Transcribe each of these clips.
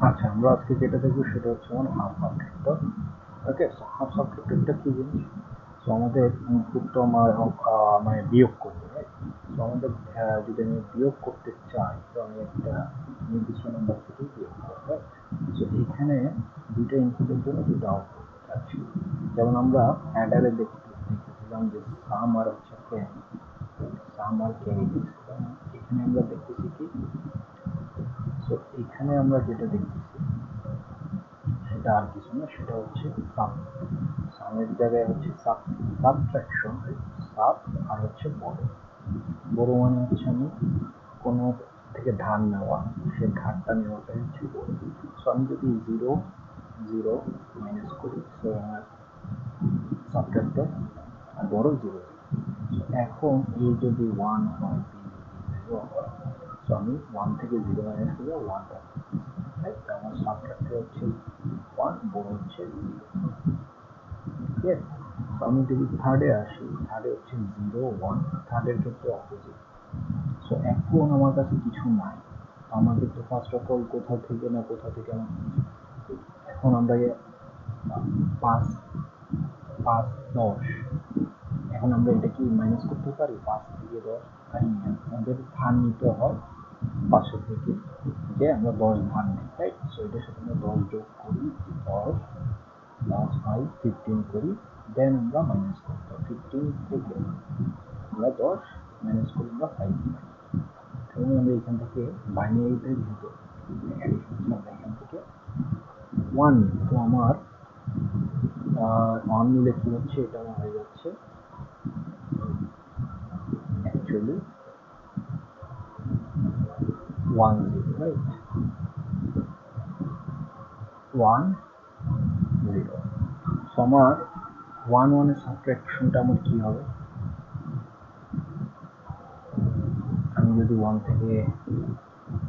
আচ্ছা, আমরা আজকে যেটা দেখবো সেটা হচ্ছে আমার হাফ সাবট্রাক্টর। ওকে, সো হাফ সাবট্রাক্টরটা কি জিনিস? সো আমাদের ইনপুট তো আমার মানে বিয়োগ করবে, রাইট? সো আমাদের যদি আমি বিয়োগ করতে চাই, তো আমি একটা নির্দিষ্ট নাম্বার থেকে বিয়োগ করবো, রাইট? সো এখানে দুইটা ইনপুটের জন্য দুটো আউটপুট আছে। যেমন আমরা অ্যাডারে দেখতেছিলাম যে সাম আর হচ্ছে ক্যারি, সাম আর ক্যারি দেখছিলাম। এখানে আমরা দেখতেছি কি, সো এখানে আমরা যেটা দেখতেছি সেটা আর কিছু না, সেটা হচ্ছে সাম। সামের জায়গায় হচ্ছে সাবট্রাকশন, সাব আর হচ্ছে বড়। বড় মানে হচ্ছে আমি কোনো থেকে ধার নেওয়া, সে ধারটা নেওয়াটাই হচ্ছে বড়। সো আমি যদি জিরো জিরো মাইনাস করি, সো আমার সাবট্রাক্টর আর বড় জিরো। এখন এ যদি ওয়ান হয়, বি যদি জিরো হয়, সো আমি ওয়ান থেকে জিরো মাইনাস করে ওয়ানটা, আমার সাবট্রাক্টর হচ্ছে ওয়ান, বড় হচ্ছে জিরো। ঠিক, আমি যদি থার্ডে আসি, থার্ডে হচ্ছে জিরো ওয়ান, থার্ডের ক্ষেত্রে অপোজিট। সো এখন আমার কাছে কিছু নাই, আমাকে তো ফার্স্ট অফ অল কোথা থেকে না কোথা থেকে আমার এখন আমরা পাঁচ পাঁচ দশ, এখন আমরা এটা কি মাইনাস করতে পারি? 5 থেকে 10 পারি না, আমাদের ধার নিতে হয় 500 থেকে, যে আমরা 10 ধার নিই, রাইট? সো এটার সাথে আমরা 10 যোগ করি, 10 প্লাস 5 15 করি, দেন আমরা মাইনাস করতে হয় 15 থেকে আমরা 10 মাইনাস করি, আমরা 5 পাই। এবং আমরা এখান থেকে বাইনারিতে যেহেতু আমরা এখান থেকে 1 নিই, তো আমার 1 নিলে কি হচ্ছে, এটা আমার হয়ে যাচ্ছে অ্যাকচুয়ালি 1 0, রাইট? 1 0। সো আমার 1 1 এর সাবট্রাকশনটা আমার কি হবে? আমি যদি 1 থেকে,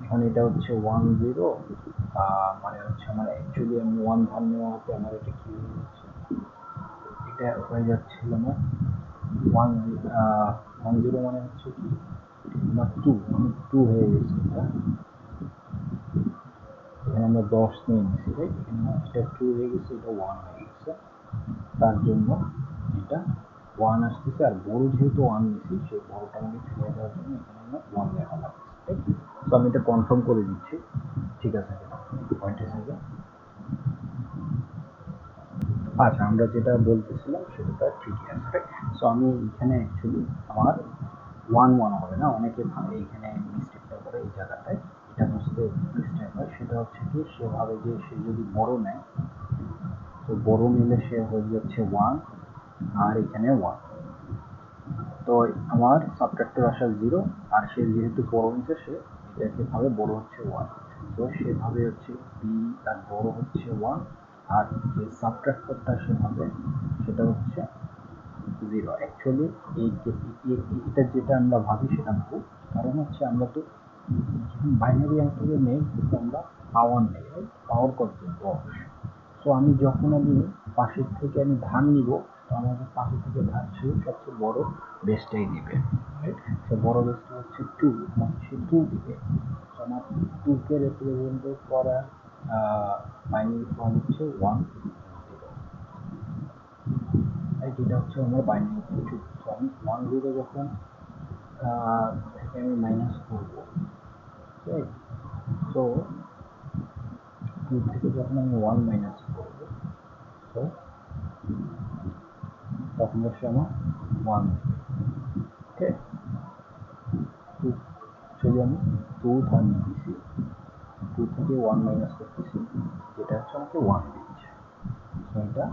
এখন এটা হচ্ছে 1 0, মানে হচ্ছে আমার অ্যাকচুয়ালি আমি 1 ধার নেওয়া হতে আমার এটা কি হয়ে যাচ্ছে, এটা হয়ে যাচ্ছিল আমার 1 0 মানে হচ্ছে কি আমার 2, আমি 2 হয়ে গেছে। এখানে আমরা 10 নিয়ে নিচ্ছি, রাইট? এখানে এটা 2 হয়ে গেছে, এটা 1 হয়ে গেছে, তার জন্য এটা 1 আসতেছে। আর বড় যেহেতু 1 নিচ্ছি, সেই বড়টা আমাকে ফেলে দেওয়ার জন্য এখানে আমরা 1 লেখা লাগছে, রাইট? তো আমি এটা কনফার্ম করে দিচ্ছি, ঠিক আছে কিনা, পয়েন্ট হিসেবে। আচ্ছা, আমরা যেটা বলতেছিলাম সেটা ঠিকই আছে। সো আমি এখানে অ্যাকচুয়ালি আমার 1 1 হবে না, অনেকে এইখানে মিস্টেকটা করে এই জায়গাটায়, এটা বুঝতে মিস্টেক হয়। সেটা হচ্ছে কি, সেভাবে যে সে যদি বড় নেয়, তো বড় নিলে সে হয়ে যাচ্ছে 1, আর এখানে 1। তো আমার সাবট্রাক্টর আসা 0, আর সে যেহেতু বড় নিচ্ছে, সে এটাকে ভাবে বড় হচ্ছে 1। তো সেভাবে হচ্ছে বি তার বড় হচ্ছে 1, আর যে সাবট্রাক্টরটা সেভাবে সেটা হচ্ছে 0। অ্যাকচুয়ালি এটা যেটা আমরা ভাবি সেটা ভুল, কারণ হচ্ছে আমরা তো বাইনারি অঙ্কের নেই, কিন্তু আমরা পাওয়ার নেই, পাওয়ার কত? 10। তো আমি যখন আমি পাশের থেকে আমি ধার নিব, তো আমাদের পাশে থেকে ধার সে সবচেয়ে বড় বেসটাই দিবে, রাইট? সে বড় বেসটা হচ্ছে 2, আমাকে সে 2 দিবে। তো আমার 2 কে রিপ্রেজেন্ট করা বাইনারি ফর্ম হচ্ছে 1 0, রাইট? এটা হচ্ছে আমার বাইনারি ফর্ম 2। তো আমি 1 0 যখন থেকে আমি মাইনাস করবো, রাইট? সো 2 থেকে যখন আমি 1 মাইনাস করবো, তো তখন হচ্ছে আমার 1, ওকে? অ্যাকচুয়ালি আমি 2 ধার নিতেছি, 2 থেকে 1 মাইনাস করতেছি, যেটা হচ্ছে আমাকে 1 দিচ্ছে। সো এটা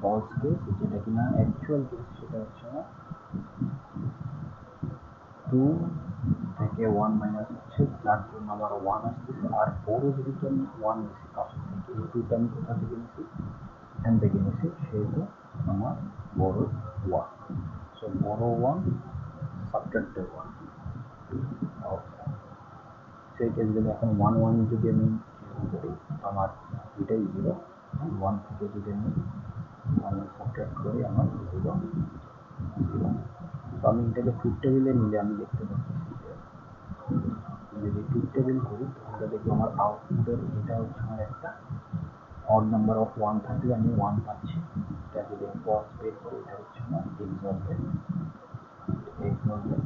ফলস কেস, যেটা কিনা অ্যাকচুয়াল কেস সেটা হচ্ছে আমার 2 থেকে 1 মাইনাস হচ্ছে, যার জন্য আমার 1 আসতেছে। আর বড় যেহেতু আমি 1 নিচ্ছি পাশে থেকে, এই 2টা আমি কোথা থেকে নিচ্ছি? এখান থেকে নিচ্ছি, সেহেতু আমার বড় 1। সো বড় 1 সাবট্রাক্টর 1, ওকে? সেই কেসগুলো এখন 1 1 যদি আমি করি, তো আমার দুটাই 0। 1 থেকে যদি আমি 1 সাবট্রাক্ট করি, আমার 0 0। তো আমি এটাকে ট্রুথ টেবিলে নিলে আমি দেখতে পাচ্ছি যে যদি ট্রুথ টেবিল করি তাহলে দেখবো আমার আউটপুটের এটা হচ্ছে আমার একটা অড নাম্বার অফ 1 থাকলে আমি 1 পাচ্ছি। এটা যদি আমি পজ বের করি এটা হচ্ছে আমার এক্সর বের।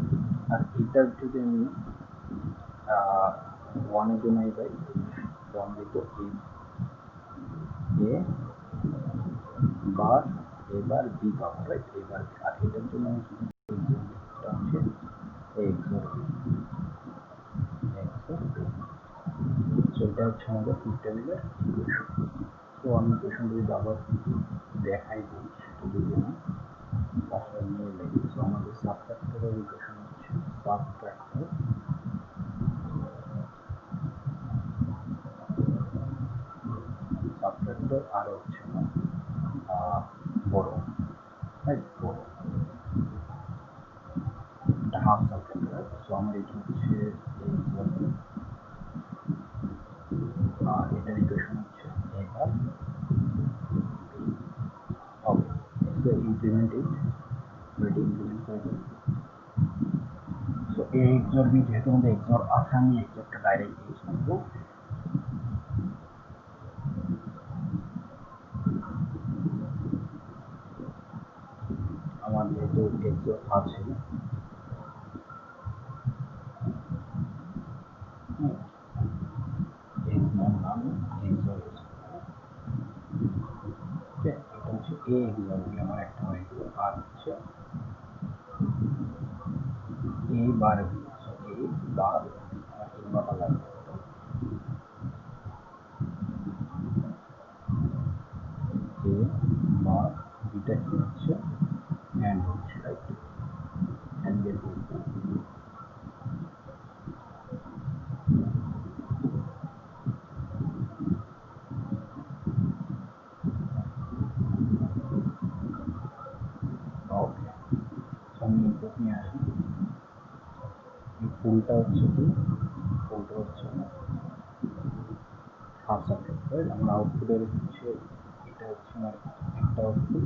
আর এটার যদি আমি 1 এর জন্য যাই তো আমি দেখবো এ বার এবার বি পাবো, রাইট? এবার আর এটার জন্য আমি এটা হচ্ছে এক্সর বি। সো এটা হচ্ছে আমাদের ট্রুথ টেবিলের ইকুয়েশন। তো আমি ইকুয়েশন যদি আবার দেখাই দিই, সেটা যদি আমি বাসায় নিয়ে লিখি, সো আমাদের সাবট্রাক্টরের ইকুয়েশন হচ্ছে সাবট্রাক্টর আর হচ্ছে না বড়, রাইট? বড় এটা হাফ সাবট্রাক্টর। সো আমার এটা হচ্ছে আর এটার ইকুয়েশন হচ্ছে এবার okay. So implement it, ready implement করে দিই। সো এ এক্সর বি যেহেতু আমাদের এক্সর আছে, আমি এক্সরটা ডাইরেক্ট ইউজ করবো। আমার যেহেতু এক্সর আছে, এক্সর নাম এক্সর ইউজ করবো। ওকে, এটা হচ্ছে এ এক্সর বি আমার একটা হয়ে গেল। আর হচ্ছে এ বার বি, সো এ বার বি আমার এই বাটা লাগবে। এ বার বিটা কি হচ্ছে অ্যান্ড হচ্ছে, রাইট? অ্যান্ড বের করবো। ওকে, সো আমি ইনপুট নিয়ে আসি। এই ফুলটা হচ্ছে কি, ফুলটা হচ্ছে হাফ সাবট্রাক্টর। আমার আউটপুটের হচ্ছে এটা হচ্ছে আমার একটা আউটপুট,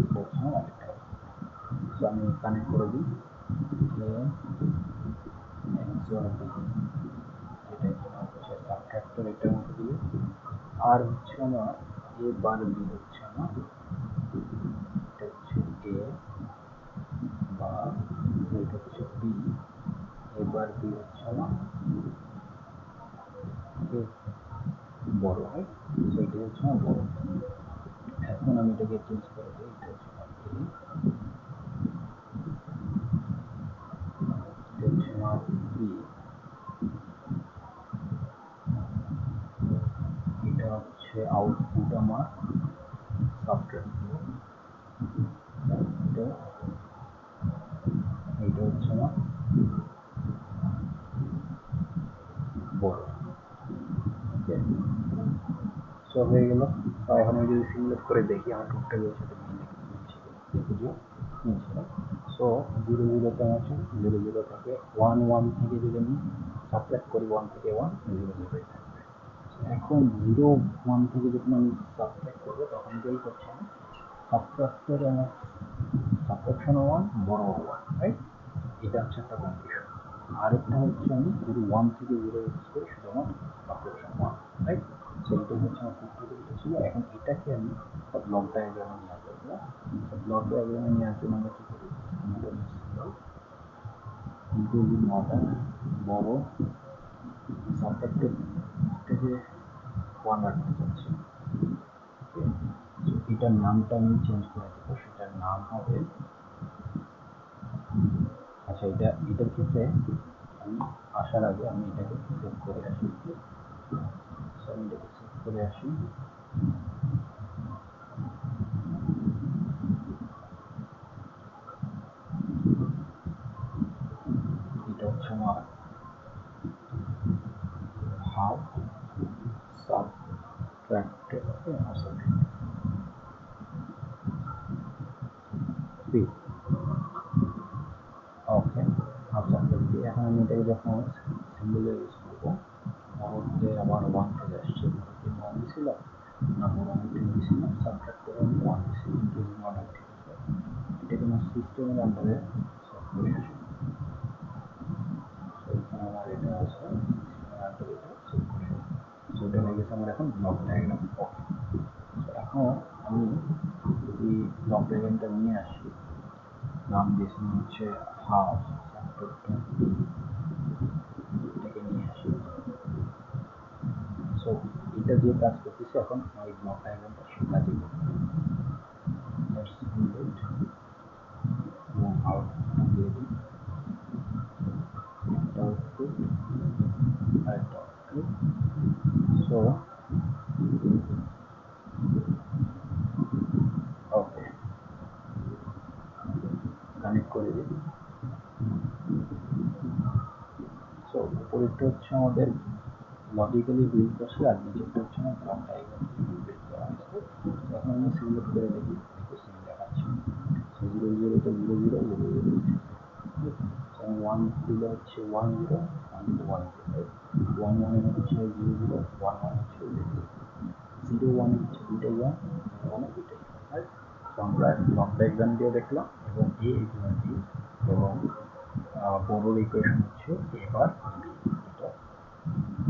এটা হচ্ছে আমার আরেকটা আউটপুট। সো আমি কানেক্ট করে দিই এ এক্সর বি, যেটা হচ্ছে সাবট্রাক্টর, এটা আমাকে দিবে। আর হচ্ছে আমার এ বার বি হচ্ছে আমার, এটা হচ্ছে এ বা এটা হচ্ছে বি, এবার বি হচ্ছে আমার এ বড়, রাইট? সো এটা হচ্ছে আমার বড়। এখন আমি এটাকে চেঞ্জ করে দিই, এটা হচ্ছে আমার এ, এটা হচ্ছে আমার বি, এটা হচ্ছে আউটপুট আমার সাবট্রাক্টর, এটা এটা হচ্ছে আমার বড়। ওকে, সো হয়ে গেল। তো এখন আমি যদি সিমুলেট করে দেখি আমার টুকটা এর সাথে মিলছে কিনা, দেখি যে মিলছে। সো 0 0 তে আছে, 0 0 থেকে 1 1 থেকে যদি আমি সাবট্রাক্ট করি 1 থেকে 1 0 0 থাকবে। এখন 0 1 থেকে যখন আমি সাবট্রাক্ট করবো তখন যেই হচ্ছে না সাবট্রাক্টর আমার সাবট্রাকশন 1 বড় 1, রাইট? এটা হচ্ছে একটা কন্ডিশন। আরেকটা হচ্ছে আমি যদি 1 থেকে 0 ইউজ করি সেটা আমার সাবট্রাকশন 1, রাইট? সো এটা হচ্ছে আমার টুকটা ছিল। এখন এটাকে আমি ব্লক ডায়াগ্রামে নিয়ে আসবো। ব্লক ডায়াগ্রামে নিয়ে আসলে আমরা কি করি, আমাদের ইনক্লুডিং অর্ডার বড় সাবট্রাক্টরটাকে 1 রাখতে চাচ্ছি। ওকে, সো এটার নামটা আমি চেঞ্জ করে দেবো, সেটার নাম হবে, আচ্ছা এটার ক্ষেত্রে আমি আসার আগে আমি এটাকে সেভ করে আসি। সো আমি এটাকে সেভ করে আসি। এটা হচ্ছে আমার হাফ সাবট্রাক্টর, ওকে, হাফ সাবট্রাক্টর বি, ওকে, হাফ সাবট্রাক্টর বি। এখন আমি এটাকে যখন সিম্বলে ইউজ করবো, বড়তে আবার 1 চলে আসছে, বড়তে 1 ছিল না, বড় আমি 2 দিয়েছিলাম, সাবট্রাক্টরে আমি 1 দিয়েছিলাম, ইনক্লুডিং অর্ডার, ঠিক আছে। এটাকে আমার সিস্টেমের আন্ডারে সেভ করে আসি। আর এটা আছে তো এটা চেক করে সো এটা হয়ে গেছে আমার এখন ব্লক ডায়াগ্রাম। ওকে, এখন আমি যদি ব্লক ডায়াগ্রামটা নিয়ে আসি, নাম দিয়েছি হচ্ছে হাফ সাবট্রাক্টর, এটাকে নিয়ে আসি। সো এটা দিয়ে কাজ করতেছি, এখন আমার এই ব্লক ডায়াগ্রামটা সে কাজে করবে। এবং আউটপুট দিয়ে দিই, একটা আউটপুট আর একটা আউটপুট। সো ওকে, কানেক্ট করে দিই। সো উপরেরটা হচ্ছে আমাদের লজিক্যালি বিল্ড করছি, আর নিচেরটা হচ্ছে আমার ব্লক ডায়াগ্রাম বিল্ড করা হয়েছে। এখন আমি সিলেক্ট করে দেখি, দেখো সেম দেখাচ্ছে। সো 0 0 তো 0 0 0 0 1 দিলে হচ্ছে 1 0 1 দিলে 1 0, 1 1 হচ্ছে 0 0, 1 1 হচ্ছে 0 1 হচ্ছে দুইটাই 1, 0 1 দুইটাই 1। সো আমরা ব্লক ডায়াগ্রাম দিয়ে দেখলাম, এবং এ ইকুয়াল বি, এবং বড়োর ইকুয়েশন হচ্ছে এ বার বি। এটা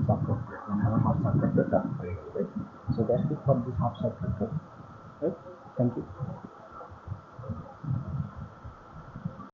subtractor, মানে আমার half subtractor done হয়ে গেল, right? So that's it for this half subtractor, right? Thank you.